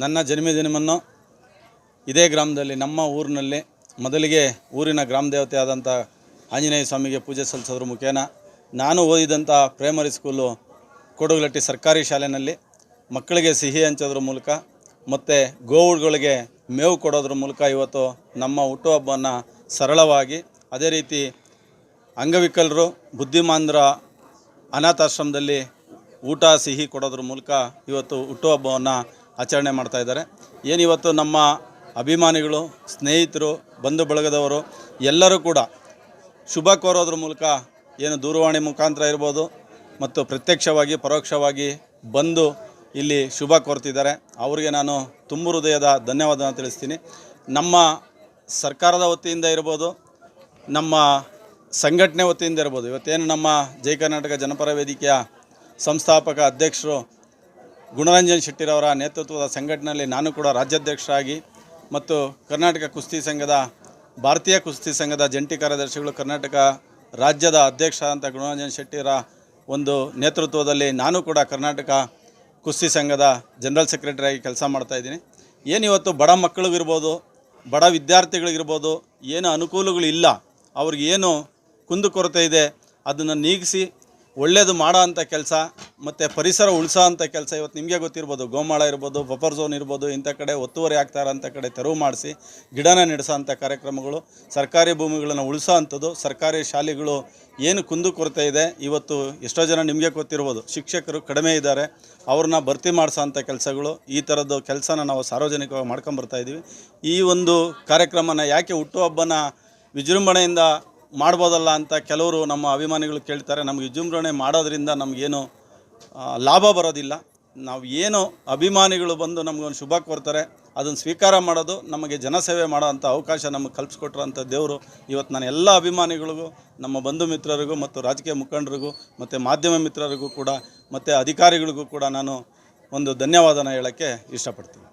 ನನ್ನ ಜನ್ಮದಿನವನ್ನು ಇದೇ ಗ್ರಾಮದಲ್ಲಿ ನಮ್ಮ ಊರಿನಲ್ಲಿ ಮೊದಲಿಗೆ ಊರಿನ ಗ್ರಾಮ ದೇವತೆ ಆದಂಥ ಆಂಜನೇಯ ಸ್ವಾಮಿಗೆ ಪೂಜೆ ಸಲ್ಲಿಸೋದ್ರ ಮುಖೇನ ನಾನು ಓದಿದಂಥ ಪ್ರೈಮರಿ ಸ್ಕೂಲು ಕೋಡುಗಲಟ್ಟಿ ಸರ್ಕಾರಿ ಶಾಲೆಯಲ್ಲಿ ಮಕ್ಕಳಿಗೆ ಸಿಹಿ ಹಂಚೋದ್ರ ಮೂಲಕ ಮತ್ತು ಗೋವುಗಳಿಗೆ ಮೇವು ಕೊಡೋದ್ರ ಮೂಲಕ ಇವತ್ತು ನಮ್ಮ ಹುಟ್ಟುಹಬ್ಬವನ್ನು ಸರಳವಾಗಿ ಅದೇ ರೀತಿ ಅಂಗವಿಕಲರು ಬುದ್ಧಿಮಾಂದ್ರ ಅನಾಥಾಶ್ರಮದಲ್ಲಿ ಊಟ ಸಿಹಿ ಕೊಡೋದ್ರ ಮೂಲಕ ಇವತ್ತು ಹುಟ್ಟುಹಬ್ಬವನ್ನು ಆಚರಣೆ ಮಾಡ್ತಾಯಿದ್ದಾರೆ. ಏನಿವತ್ತು ನಮ್ಮ ಅಭಿಮಾನಿಗಳು, ಸ್ನೇಹಿತರು, ಬಂಧು ಬಳಗದವರು ಎಲ್ಲರೂ ಕೂಡ ಶುಭ ಕೋರೋದ್ರ ಮೂಲಕ ಏನು ದೂರವಾಣಿ ಮುಖಾಂತರ ಇರ್ಬೋದು ಮತ್ತು ಪ್ರತ್ಯಕ್ಷವಾಗಿ ಪರೋಕ್ಷವಾಗಿ ಬಂದು ಇಲ್ಲಿ ಶುಭ ಕೋರ್ತಿದ್ದಾರೆ. ಅವರಿಗೆ ನಾನು ತುಂಬು ಹೃದಯದ ಧನ್ಯವಾದನ ತಿಳಿಸ್ತೀನಿ. ನಮ್ಮ ಸರ್ಕಾರದ ವತಿಯಿಂದ ಇರ್ಬೋದು, ನಮ್ಮ ಸಂಘಟನೆ ವತಿಯಿಂದ ಇರ್ಬೋದು, ಇವತ್ತೇನು ನಮ್ಮ ಜೈ ಕರ್ನಾಟಕ ಜನಪರ ವೇದಿಕೆಯ ಸಂಸ್ಥಾಪಕ ಅಧ್ಯಕ್ಷರು ಗುಣರಂಜನ್ ಶೆಟ್ಟಿರವರ ನೇತೃತ್ವದ ಸಂಘಟನೆಯಲ್ಲಿ ನಾನು ಕೂಡ ರಾಜ್ಯಾಧ್ಯಕ್ಷರಾಗಿ ಮತ್ತು ಕರ್ನಾಟಕ ಕುಸ್ತಿ ಸಂಘದ ಭಾರತೀಯ ಕುಸ್ತಿ ಸಂಘದ ಜಂಟಿ ಕಾರ್ಯದರ್ಶಿಗಳು ಕರ್ನಾಟಕ ರಾಜ್ಯದ ಅಧ್ಯಕ್ಷ ಅಂತ ಗುಣರಂಜನ್ ಶೆಟ್ಟಿರ ಒಂದು ನೇತೃತ್ವದಲ್ಲಿ ನಾನು ಕೂಡ ಕರ್ನಾಟಕ ಕುಸ್ತಿ ಸಂಘದ ಜನರಲ್ ಸೆಕ್ರೆಟರಿಯಾಗಿ ಕೆಲಸ ಮಾಡ್ತಾಯಿದ್ದೀನಿ. ಏನಿವತ್ತು ಬಡ ಮಕ್ಕಳಿಗಿರ್ಬೋದು, ಬಡ ವಿದ್ಯಾರ್ಥಿಗಳಿಗಿರ್ಬೋದು ಏನು ಅನುಕೂಲಗಳಿಲ್ಲ, ಅವ್ರಿಗೇನು ಕುಂದುಕೊರತೆ ಇದೆ ಅದನ್ನು ನೀಗಿಸಿ ಒಳ್ಳೆಯದು ಮಾಡೋ ಅಂಥ ಕೆಲಸ ಮತ್ತು ಪರಿಸರ ಉಳಿಸೋ ಅಂಥ ಕೆಲಸ ಇವತ್ತು ನಿಮಗೆ ಗೊತ್ತಿರ್ಬೋದು. ಗೋಮಾಳ ಇರ್ಬೋದು, ಬಫರ್ ಝೋನ್ ಇರ್ಬೋದು, ಇಂಥ ಕಡೆ ಒತ್ತುವರಿ ಆಗ್ತಾ ಇರೋಂಥ ಕಡೆ ತೆರವು ಮಾಡಿಸಿ ಗಿಡನ ನೆಡೆಸೋ ಅಂಥ ಕಾರ್ಯಕ್ರಮಗಳು, ಸರ್ಕಾರಿ ಭೂಮಿಗಳನ್ನು ಉಳಿಸೋ ಅಂಥದ್ದು, ಸರ್ಕಾರಿ ಶಾಲೆಗಳು ಏನು ಕುಂದುಕೊರತೆ ಇದೆ ಇವತ್ತು ಎಷ್ಟೋ ಜನ ನಿಮಗೆ ಗೊತ್ತಿರ್ಬೋದು, ಶಿಕ್ಷಕರು ಕಡಿಮೆ ಇದ್ದಾರೆ, ಅವ್ರನ್ನ ಭರ್ತಿ ಮಾಡಿಸೋ ಅಂಥ ಕೆಲಸಗಳು, ಈ ಥರದ್ದು ಕೆಲಸನ ನಾವು ಸಾರ್ವಜನಿಕವಾಗಿ ಮಾಡ್ಕೊಂಬರ್ತಾಯಿದ್ದೀವಿ. ಈ ಒಂದು ಕಾರ್ಯಕ್ರಮನ ಯಾಕೆ ಹುಟ್ಟುಹಬ್ಬನ ವಿಜೃಂಭಣೆಯಿಂದ ಮಾಡ್ಬೋದಲ್ಲ ಅಂತ ಕೆಲವರು ನಮ್ಮ ಅಭಿಮಾನಿಗಳು ಕೇಳ್ತಾರೆ. ನಮಗೆ ವಿಜೃಂಭಣೆ ಮಾಡೋದ್ರಿಂದ ನಮಗೇನು ಲಾಭ ಬರೋದಿಲ್ಲ. ನಾವು ಏನು ಅಭಿಮಾನಿಗಳು ಬಂದು ನಮಗೊಂದು ಶುಭ ಕೋರ್ತಾರೆ ಅದನ್ನು ಸ್ವೀಕಾರ ಮಾಡೋದು, ನಮಗೆ ಜನಸೇವೆ ಮಾಡೋ ಅಂಥ ಅವಕಾಶ ನಮಗೆ ಕಲ್ಪಿಸ್ಕೊಟ್ರಂಥ ದೇವರು ಇವತ್ತು ನಾನು ಎಲ್ಲ ಅಭಿಮಾನಿಗಳಿಗೂ, ನಮ್ಮ ಬಂಧು ಮಿತ್ರರಿಗೂ ಮತ್ತು ರಾಜಕೀಯ ಮುಖಂಡರಿಗೂ ಮತ್ತು ಮಾಧ್ಯಮ ಮಿತ್ರರಿಗೂ ಕೂಡ ಮತ್ತು ಅಧಿಕಾರಿಗಳಿಗೂ ಕೂಡ ನಾನು ಒಂದು ಧನ್ಯವಾದನ ಹೇಳೋಕ್ಕೆ ಇಷ್ಟಪಡ್ತೀನಿ.